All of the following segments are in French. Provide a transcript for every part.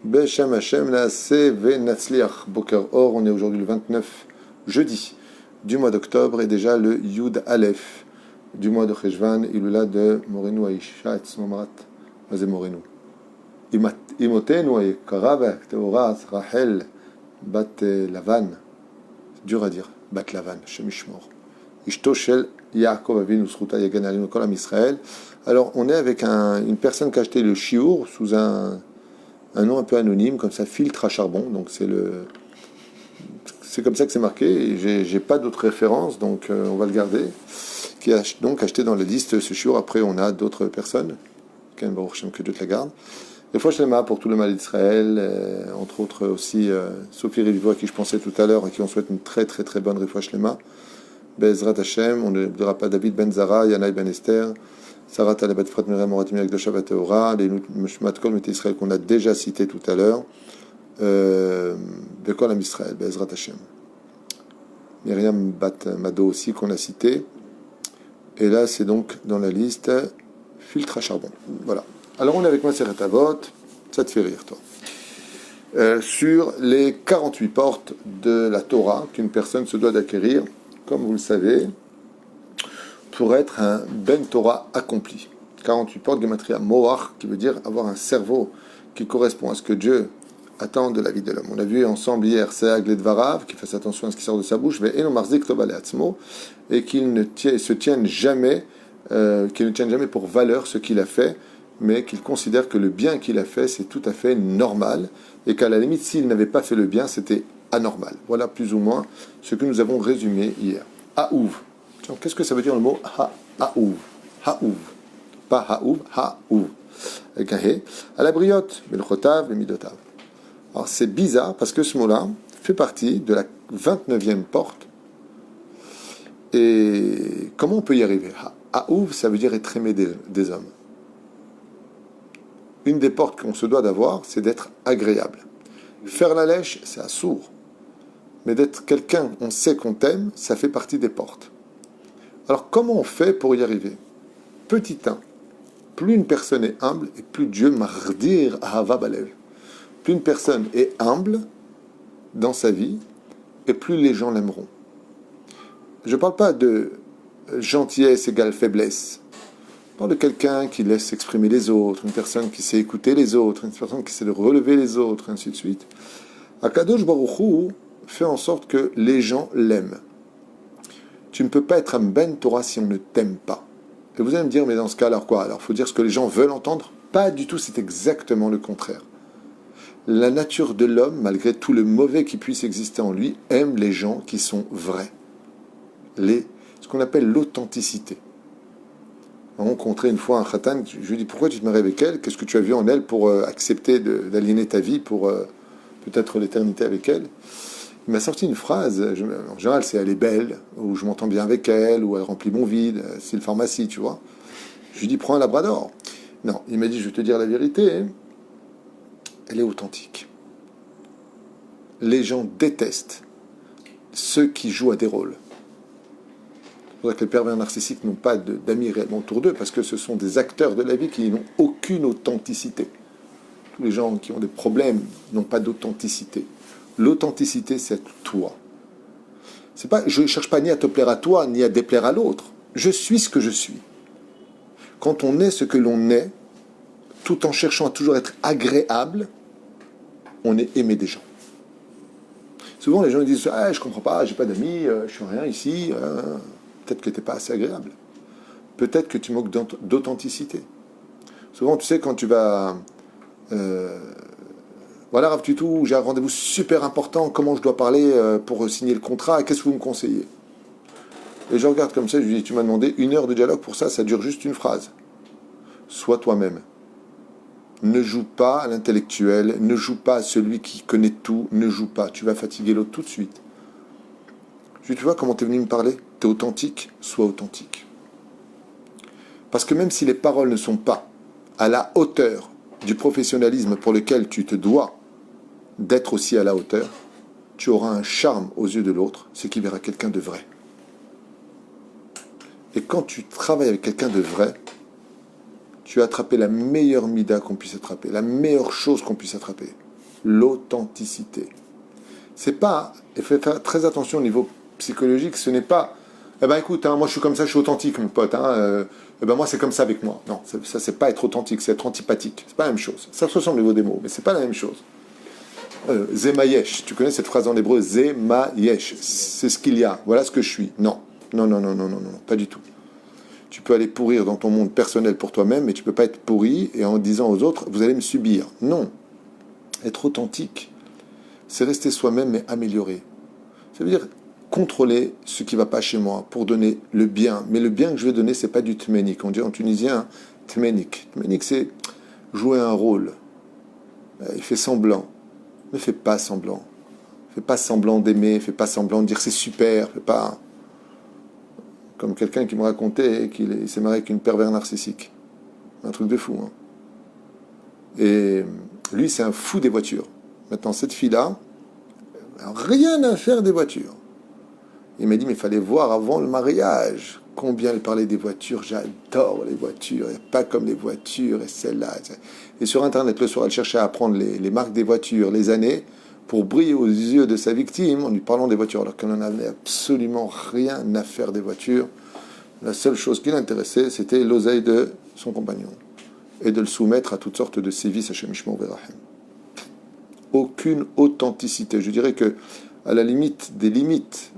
Beshem Hashem Naaseh Venatzliach Boker Or, on est aujourd'hui le 29 jeudi du mois d'octobre et déjà le Yud Aleph du mois de Cheshvan, Ilula de Morenu Aisha et Smomarat, Mazé Morenu. Imotenu Ayekara Teorat Rachel Bat Lavan, c'est dur à dire, Bat Lavan, Shemishmor. Ishto Shel Yaakov Avinu Sruta Yagan Alinu Kol Am Israël. Alors on est avec une personne qui a acheté le Shiur sous un nom un peu anonyme, comme ça, filtre à charbon. Donc c'est comme ça que c'est marqué. Et j'ai pas d'autres références, donc on va le garder. Qui a donc acheté dans la liste ce shiur. Après, on a d'autres personnes. Que Dieu te la garde. Des fois, je l'aime pour tout le mal d'Israël, entre autres aussi Sophie Rivivo, à qui je pensais tout à l'heure, à qui on souhaite une très très très bonne Refouach Lema. Bezrat Hashem, on ne dira pas David Ben Zara, Yanaï Ben Esther, Sarah Talabat Frat Miriam Moratim avec Dosha Vateora, les Mishmat Kol Met Israël qu'on a déjà cité tout à l'heure, Bekol Am Israël, Bezrat Hashem. Myriam Bat Mado aussi qu'on a cité. Et là, c'est donc dans la liste filtre à charbon. Voilà. Alors, on est avec Maseret Avot, ça te fait rire, toi. Sur les 48 portes de la Torah qu'une personne se doit d'acquérir, comme vous le savez, pour être un Ben Torah accompli. 48 portes, Gematria Moach, qui veut dire avoir un cerveau qui correspond à ce que Dieu attend de la vie de l'homme. On a vu ensemble hier, Seag Ledvarav, qui fasse attention à ce qui sort de sa bouche, et qu'il ne tienne jamais pour valeur ce qu'il a fait, mais qu'il considère que le bien qu'il a fait, c'est tout à fait normal, et qu'à la limite, s'il n'avait pas fait le bien, c'était anormal. Voilà plus ou moins ce que nous avons résumé hier. Haouv. Qu'est-ce que ça veut dire le mot haouv? Haouv. Pas haouv, haouv. Avec un he. À la briotte, melchotav, le midotav. Alors c'est bizarre parce que ce mot-là fait partie de la 29e porte. Et comment on peut y arriver? Haouv, ça veut dire être aimé des hommes. Une des portes qu'on se doit d'avoir, c'est d'être agréable. Faire la lèche, c'est assourd. Mais d'être quelqu'un, on sait qu'on t'aime, ça fait partie des portes. Alors comment on fait pour y arriver? Petit 1, plus une personne est humble, et plus Dieu mardir ahava balev. Plus une personne est humble dans sa vie, et plus les gens l'aimeront. Je ne parle pas de gentillesse égale faiblesse. Je parle de quelqu'un qui laisse exprimer les autres, une personne qui sait écouter les autres, une personne qui sait de relever les autres, ainsi de suite. Akadosh Baruch Hu fait en sorte que les gens l'aiment. Tu ne peux pas être un Ben Torah si on ne t'aime pas. Et vous allez me dire, mais dans ce cas, alors quoi? Alors, il faut dire ce que les gens veulent entendre? Pas du tout, c'est exactement le contraire. La nature de l'homme, malgré tout le mauvais qui puisse exister en lui, aime les gens qui sont vrais. Ce qu'on appelle l'authenticité. On a rencontré une fois un khatan, je lui ai dit, pourquoi tu te maries avec elle? Qu'est-ce que tu as vu en elle pour accepter d'aliéner ta vie pour peut-être l'éternité avec elle? Il m'a sorti une phrase, en général c'est elle est belle, ou je m'entends bien avec elle, ou elle remplit mon vide, c'est le pharmacie, tu vois. Je lui dis, prends un labrador. Non, il m'a dit, je vais te dire la vérité, elle est authentique. Les gens détestent ceux qui jouent à des rôles. C'est pour ça que les pervers narcissiques n'ont pas d'amis réellement autour d'eux, parce que ce sont des acteurs de la vie qui n'ont aucune authenticité. Tous les gens qui ont des problèmes n'ont pas d'authenticité. L'authenticité, c'est toi. Je ne cherche pas ni à te plaire à toi, ni à déplaire à l'autre. Je suis ce que je suis. Quand on est ce que l'on est, tout en cherchant à toujours être agréable, on est aimé des gens. Souvent, les gens disent « Ah, je ne comprends pas, je n'ai pas d'amis, je ne suis rien ici. Peut-être que tu n'es pas assez agréable. Peut-être que tu manques d'authenticité. » Souvent, tu sais, quand tu vas... Voilà, Rav Tutou, j'ai un rendez-vous super important, comment je dois parler pour signer le contrat, qu'est-ce que vous me conseillez? Et je regarde comme ça, je lui dis, tu m'as demandé 1 heure de dialogue pour ça dure juste une phrase. Sois toi-même. Ne joue pas à l'intellectuel, ne joue pas à celui qui connaît tout, ne joue pas, tu vas fatiguer l'autre tout de suite. Je lui dis, tu vois comment tu es venu me parler? Tu es authentique, sois authentique. Parce que même si les paroles ne sont pas à la hauteur du professionnalisme pour lequel tu te dois d'être aussi à la hauteur, tu auras un charme aux yeux de l'autre, c'est qu'il verra quelqu'un de vrai. Et quand tu travailles avec quelqu'un de vrai, tu as attrapé la meilleure mida qu'on puisse attraper, la meilleure chose qu'on puisse attraper. l'authenticité. C'est pas, il faut faire très attention au niveau psychologique, ce n'est pas, eh ben écoute, hein, moi je suis comme ça, je suis authentique, mon pote, hein, eh ben moi c'est comme ça avec moi. Non, ça c'est pas être authentique, c'est être antipathique. C'est pas la même chose. Ça se ressemble au niveau des mots, mais c'est pas la même chose. Zemayesh, tu connais cette phrase en hébreu, Zemayesh, c'est ce qu'il y a, voilà ce que je suis. Non, non, non, non, non, non, non, pas du tout. Tu peux aller pourrir dans ton monde personnel pour toi-même, mais tu peux pas être pourri et en disant aux autres, vous allez me subir. Non. Être authentique, c'est rester soi-même mais améliorer. Ça veut dire contrôler ce qui ne va pas chez moi pour donner le bien. Mais le bien que je vais donner, c'est pas du tmenik. On dit en tunisien, tmenik. Tmenik, c'est jouer un rôle. Il fait semblant. Ne fais pas semblant. Fais pas semblant d'aimer, fais pas semblant de dire c'est super, fais pas... Comme quelqu'un qui me racontait qu'il s'est marié avec une pervers narcissique. Un truc de fou. Hein. Et lui, c'est un fou des voitures. Maintenant, cette fille-là, rien à faire des voitures. Il m'a dit, mais il fallait voir avant le mariage combien elle parlait des voitures. J'adore les voitures, il n'y a pas comme les voitures, et celle-là. Et sur Internet, le soir, elle cherchait à apprendre les marques des voitures, les années, pour briller aux yeux de sa victime en lui parlant des voitures, alors qu'elle n'en avait absolument rien à faire des voitures. La seule chose qui l'intéressait, c'était l'oseille de son compagnon, et de le soumettre à toutes sortes de sévices, Hashem Yishmor V'Rachem. Aucune authenticité. Je dirais que, à la limite des limites,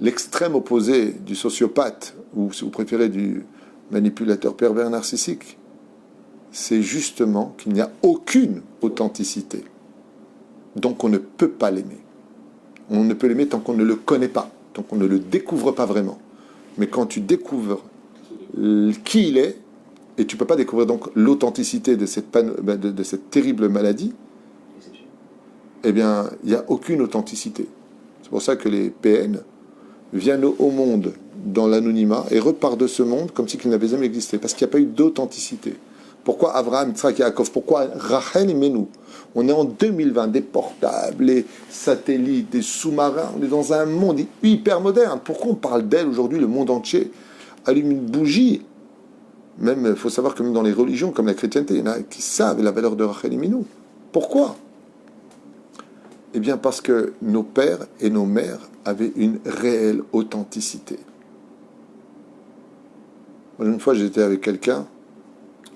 l'extrême opposé du sociopathe, ou si vous préférez du manipulateur pervers narcissique, c'est justement qu'il n'y a aucune authenticité. Donc on ne peut pas l'aimer. On ne peut l'aimer tant qu'on ne le connaît pas, tant qu'on ne le découvre pas vraiment. Mais quand tu découvres qui il est, et tu ne peux pas découvrir donc l'authenticité de cette terrible maladie, eh bien, il n'y a aucune authenticité. C'est pour ça que les PN viennent au monde dans l'anonymat et repartent de ce monde comme si qu'ils n'avaient jamais existé, parce qu'il n'y a pas eu d'authenticité. Pourquoi Abraham, Yitzhak et Yaakov? Pourquoi Rachel et Menou? On est en 2020, des portables, des satellites, des sous-marins, on est dans un monde hyper moderne. Pourquoi on parle d'elle aujourd'hui? Le monde entier allume une bougie. Même, il faut savoir que même dans les religions, comme la chrétienté, il y en a qui savent la valeur de Rachel et Menou. Pourquoi? Eh bien parce que nos pères et nos mères avaient une réelle authenticité. Une fois, j'étais avec quelqu'un,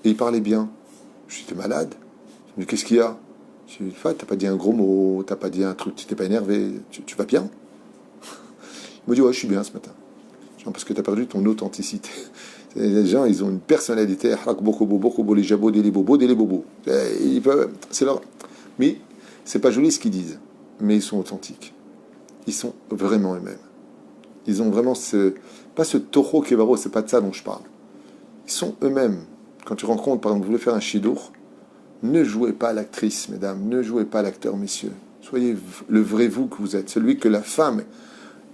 et il parlait bien. J'étais malade. Je me dis, qu'est-ce qu'il y a? Je lui dis, t'as pas dit un gros mot, t'as pas dit un truc, tu t'es pas énervé, tu vas bien? Il me dit, ouais, je suis bien ce matin. Genre, parce que t'as perdu ton authenticité. Les gens, ils ont une personnalité, les jabos, les bobos, les bobos. C'est leur... Mais c'est pas joli ce qu'ils disent, mais ils sont authentiques. Ils sont vraiment eux-mêmes. Ils ont vraiment pas ce taureau kevaro, c'est pas de ça dont je parle. Ils sont eux-mêmes. Quand tu rencontres, par exemple, vous voulez faire un shidour, ne jouez pas l'actrice, mesdames, ne jouez pas l'acteur, messieurs. Soyez le vrai vous que vous êtes, celui que la femme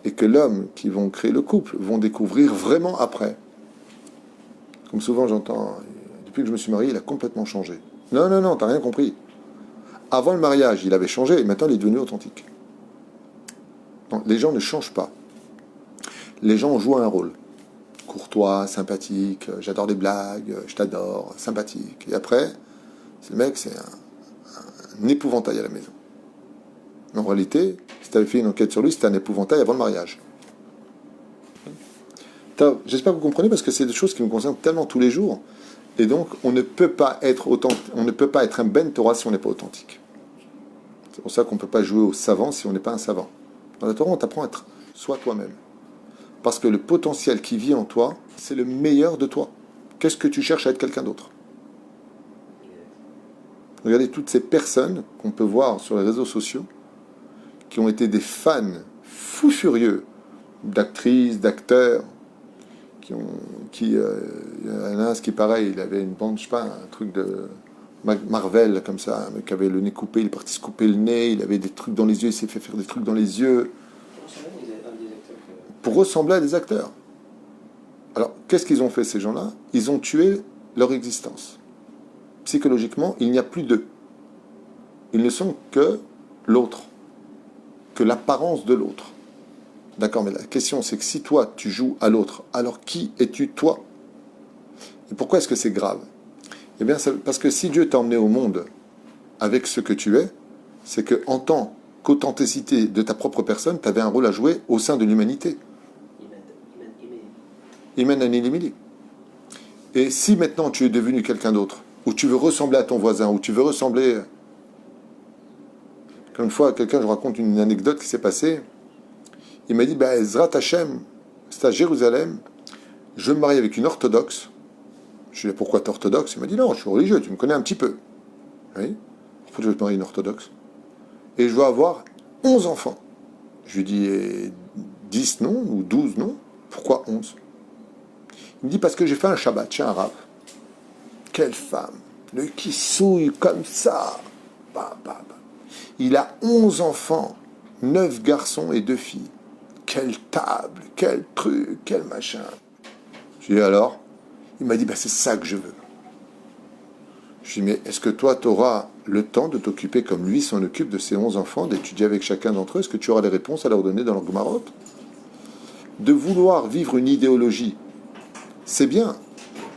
et que l'homme qui vont créer le couple vont découvrir vraiment après. Comme souvent j'entends, depuis que je me suis marié, il a complètement changé. Non, non, non, t'as rien compris. Avant le mariage, il avait changé, et maintenant il est devenu authentique. Non, les gens ne changent pas. Les gens jouent un rôle. Courtois, sympathique, j'adore les blagues, je t'adore, sympathique. Et après, ce mec, c'est un épouvantail à la maison. Mais en réalité, si tu avais fait une enquête sur lui, c'était un épouvantail avant le mariage. J'espère que vous comprenez, parce que c'est des choses qui me concernent tellement tous les jours. Et donc, on ne peut pas être un Ben Torah si on n'est pas authentique. C'est pour ça qu'on ne peut pas jouer au savant si on n'est pas un savant. Dans la Torah, on t'apprend à être soi toi-même. Parce que le potentiel qui vit en toi, c'est le meilleur de toi. Qu'est-ce que tu cherches à être quelqu'un d'autre? Regardez toutes ces personnes qu'on peut voir sur les réseaux sociaux, qui ont été des fans fous furieux d'actrices, d'acteurs, il y en a un, ce qui est pareil, il avait une bande, je sais pas, un truc de Marvel, comme ça, un mec qui avait le nez coupé, il est parti se couper le nez, il avait des trucs dans les yeux, il s'est fait faire des trucs dans les yeux, pour ressembler à des acteurs. Alors, qu'est-ce qu'ils ont fait, ces gens-là? Ils ont tué leur existence. Psychologiquement, il n'y a plus d'eux. Ils ne sont que l'autre, que l'apparence de l'autre. D'accord, mais la question, c'est que si toi, tu joues à l'autre, alors qui es-tu, toi? Et pourquoi est-ce que c'est grave? Eh bien, parce que si Dieu t'a emmené au monde avec ce que tu es, c'est qu'en tant qu'authenticité de ta propre personne, tu avais un rôle à jouer au sein de l'humanité. Imen Anil. Et si maintenant tu es devenu quelqu'un d'autre, ou tu veux ressembler à ton voisin, ou tu veux ressembler... Comme une fois, quelqu'un, je raconte une anecdote qui s'est passée, il m'a dit, Ezrat Hashem, c'est à Jérusalem, je veux me marier avec une orthodoxe. Je lui ai dit, pourquoi t'es orthodoxe? Il m'a dit, non, je suis religieux, tu me connais un petit peu. Oui. Pourquoi tu veux te marier une orthodoxe? Et je veux avoir 11 enfants. Je lui dis, 10 non, ou 12 non. Pourquoi 11? Il me dit, parce que j'ai fait un Shabbat chez un arabe. Quelle femme, le kissouille comme ça. Bah, bah, bah. Il a 11 enfants, 9 garçons et 2 filles. Quelle table, quel truc, quel machin. Je lui ai dit, alors? Il m'a dit, c'est ça que je veux. Je lui ai dit, mais est-ce que toi, tu auras le temps de t'occuper comme lui s'en occupe de ses 11 enfants, d'étudier avec chacun d'entre eux? Est-ce que tu auras des réponses à leur donner dans leur Gemarot? De vouloir vivre une idéologie, c'est bien,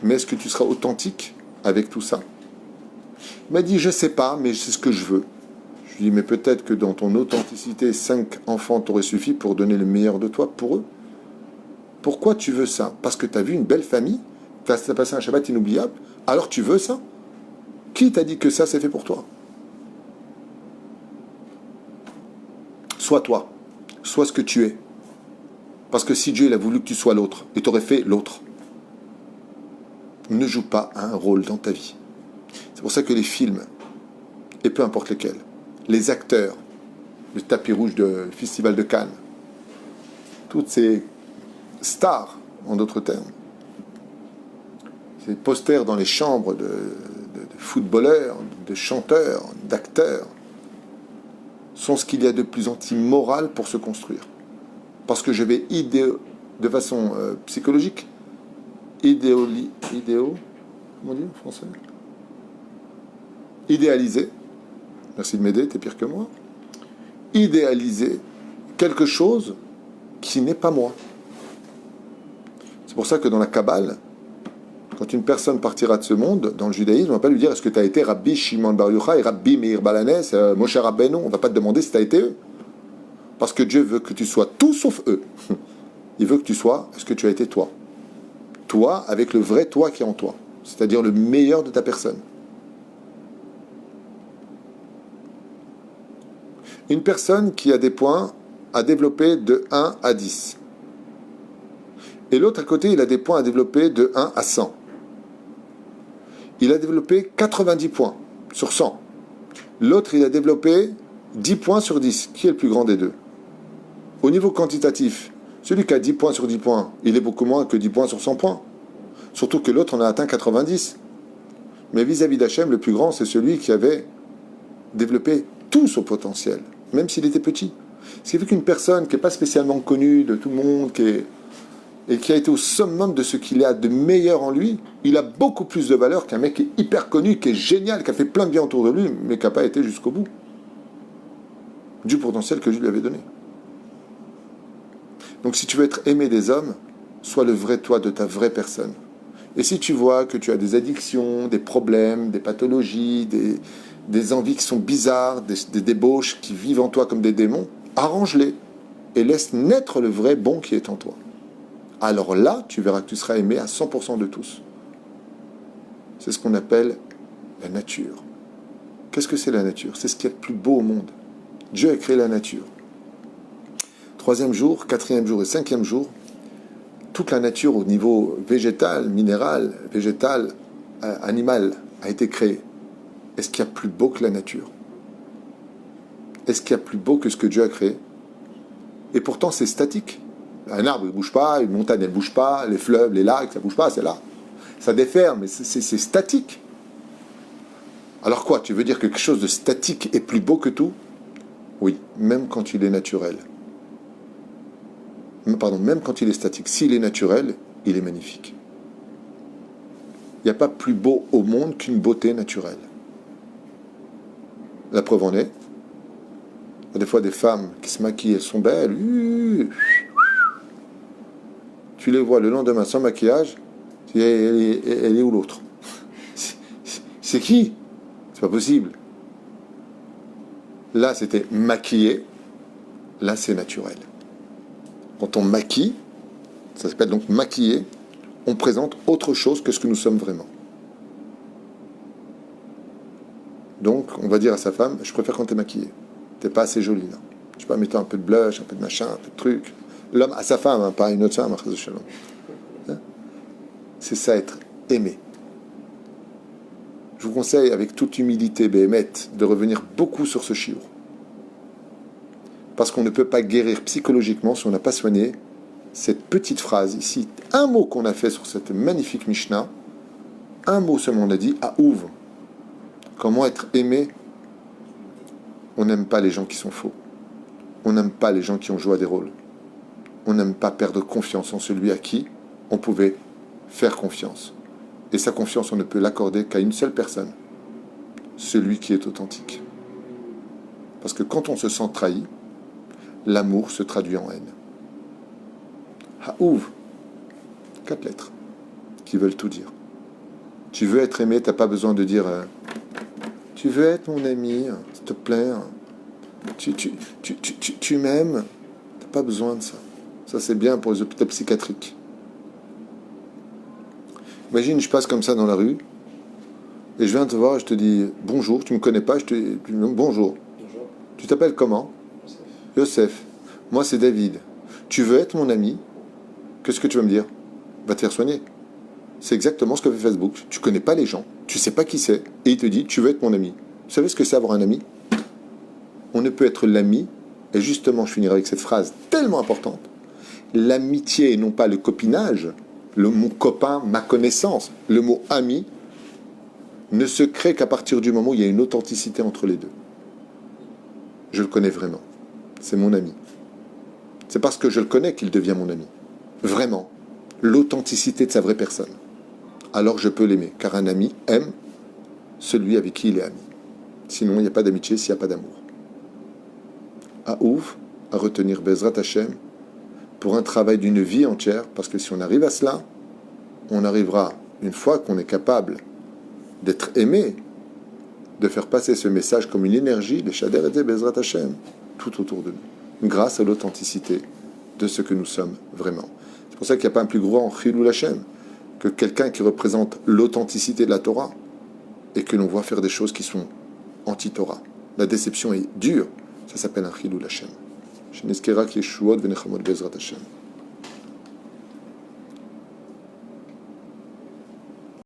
mais est-ce que tu seras authentique avec tout ça? Il m'a dit, je sais pas, mais c'est ce que je veux. Je lui ai dit, mais peut-être que dans ton authenticité, 5 enfants t'auraient suffi pour donner le meilleur de toi pour eux. Pourquoi tu veux ça? Parce que tu as vu une belle famille, tu as passé un Shabbat inoubliable, alors tu veux ça? Qui t'a dit que ça, c'est fait pour toi? Sois toi, sois ce que tu es. Parce que si Dieu il a voulu que tu sois l'autre, il t'aurait fait l'autre. Ne joue pas un rôle dans ta vie. C'est pour ça que les films, et peu importe lesquels, les acteurs, le tapis rouge du Festival de Cannes, toutes ces stars, en d'autres termes, ces posters dans les chambres de footballeurs, de chanteurs, d'acteurs, sont ce qu'il y a de plus anti-moral pour se construire. Parce que je vais de façon psychologique, comment on dit en français? Idéaliser, merci de m'aider, t'es pire que moi, idéaliser quelque chose qui n'est pas moi. C'est pour ça que dans la Kabbale, quand une personne partira de ce monde, dans le judaïsme, on ne va pas lui dire est-ce que tu as été Rabbi Shimon Bar Yochai et Rabbi Meir Balanès, Moshe Rabbeinu, on ne va pas te demander si tu as été eux. Parce que Dieu veut que tu sois tout sauf eux. Il veut que tu sois ce que tu as été toi. Toi avec le vrai toi qui est en toi. C'est-à-dire le meilleur de ta personne. Une personne qui a des points à développer de 1 à 10. Et l'autre à côté, il a des points à développer de 1 à 100. Il a développé 90 points sur 100. L'autre, il a développé 10 points sur 10. Qui est le plus grand des deux? Au niveau quantitatif, celui qui a 10 points sur 10 points, il est beaucoup moins que 10 points sur 100 points. Surtout que l'autre en a atteint 90. Mais vis-à-vis d'Hachem, le plus grand, c'est celui qui avait développé tout son potentiel, même s'il était petit. Ce qui fait qu'une personne qui n'est pas spécialement connue de tout le monde, et qui a été au summum de ce qu'il a de meilleur en lui, il a beaucoup plus de valeur qu'un mec qui est hyper connu, qui est génial, qui a fait plein de bien autour de lui, mais qui n'a pas été jusqu'au bout du potentiel que Dieu lui avait donné. Donc si tu veux être aimé des hommes, sois le vrai toi de ta vraie personne. Et si tu vois que tu as des addictions, des problèmes, des pathologies, des envies qui sont bizarres, des débauches qui vivent en toi comme des démons, arrange-les et laisse naître le vrai bon qui est en toi. Alors là, tu verras que tu seras aimé à 100% de tous. C'est ce qu'on appelle la nature. Qu'est-ce que c'est la nature? C'est ce qu'il y a de plus beau au monde. Dieu a créé la nature. 3e jour, 4e jour et 5e jour, toute la nature au niveau végétal, minéral, végétal, animal a été créée. Est-ce qu'il y a plus beau que la nature? Est-ce qu'il y a plus beau que ce que Dieu a créé? Et pourtant, c'est statique. Un arbre, il ne bouge pas, une montagne, elle ne bouge pas, les fleuves, les lacs, ça ne bouge pas, c'est là. Ça déferle, mais c'est statique. Alors quoi? Tu veux dire que quelque chose de statique est plus beau que tout? Oui, même quand il est naturel. Pardon, même quand il est statique. S'il est naturel, il est magnifique. Il n'y a pas plus beau au monde qu'une beauté naturelle. La preuve en est, il y a des fois des femmes qui se maquillent, elles sont belles. Tu les vois le lendemain sans maquillage, elle est où l'autre? C'est qui? C'est pas possible. Là, c'était maquiller. Là, c'est naturel. Quand on maquille, ça s'appelle donc maquiller, on présente autre chose que ce que nous sommes vraiment. Donc, on va dire à sa femme, je préfère quand t'es maquillée. T'es pas assez jolie, là. Je sais pas, mets-toi un peu de blush, un peu de machin, un peu de truc. L'homme à sa femme, hein, pas à une autre femme, hein. C'est ça, être aimé. Je vous conseille, avec toute humilité, Béhémet, de revenir beaucoup sur ce shiur. Parce qu'on ne peut pas guérir psychologiquement si on n'a pas soigné cette petite phrase ici. Un mot qu'on a fait sur cette magnifique Mishnah, un mot seulement on a dit, Aouv. Comment être aimé? On n'aime pas les gens qui sont faux. On n'aime pas les gens qui ont joué à des rôles. On n'aime pas perdre confiance en celui à qui on pouvait faire confiance. Et sa confiance, on ne peut l'accorder qu'à une seule personne, celui qui est authentique. Parce que quand on se sent trahi, l'amour se traduit en haine. Haouv, 4 lettres qui veulent tout dire. Tu veux être aimé, t'as pas besoin de dire tu veux être mon ami, s'il te plaît. Tu m'aimes, t'as pas besoin de ça. Ça c'est bien pour les hôpitaux psychiatriques. Imagine, je passe comme ça dans la rue et je viens te voir et je te dis bonjour, tu me connais pas, je te dis bonjour. Bonjour. Tu t'appelles comment? Yosef. Moi c'est David. Tu veux être mon ami? Qu'est-ce que tu vas me dire? Va te faire soigner. C'est exactement ce que fait Facebook. Tu connais pas les gens, tu sais pas qui c'est, et il te dit tu veux être mon ami. Vous savez ce que c'est avoir un ami? On ne peut être l'ami, et justement je finirai avec cette phrase tellement importante. L'amitié et non pas le copinage, le mot copain, ma connaissance, le mot ami, ne se crée qu'à partir du moment où il y a une authenticité entre les deux. Je le connais vraiment. C'est mon ami. C'est parce que je le connais qu'il devient mon ami. Vraiment. L'authenticité de sa vraie personne. Alors je peux l'aimer. Car un ami aime celui avec qui il est ami. Sinon, il n'y a pas d'amitié s'il n'y a pas d'amour. À ouf, à retenir Bezrat Hashem pour un travail d'une vie entière, parce que si on arrive à cela, on arrivera, une fois qu'on est capable d'être aimé, de faire passer ce message comme une énergie, les Shader et Bezrat Hashem, tout autour de nous, grâce à l'authenticité de ce que nous sommes vraiment. C'est pour ça qu'il n'y a pas un plus grand Chilul Hashem que quelqu'un qui représente l'authenticité de la Torah et que l'on voit faire des choses qui sont anti-Torah. La déception est dure, ça s'appelle un Chilul Hashem. Shenizkera ki Yeshuot v'nechamot Bezrat Hashem.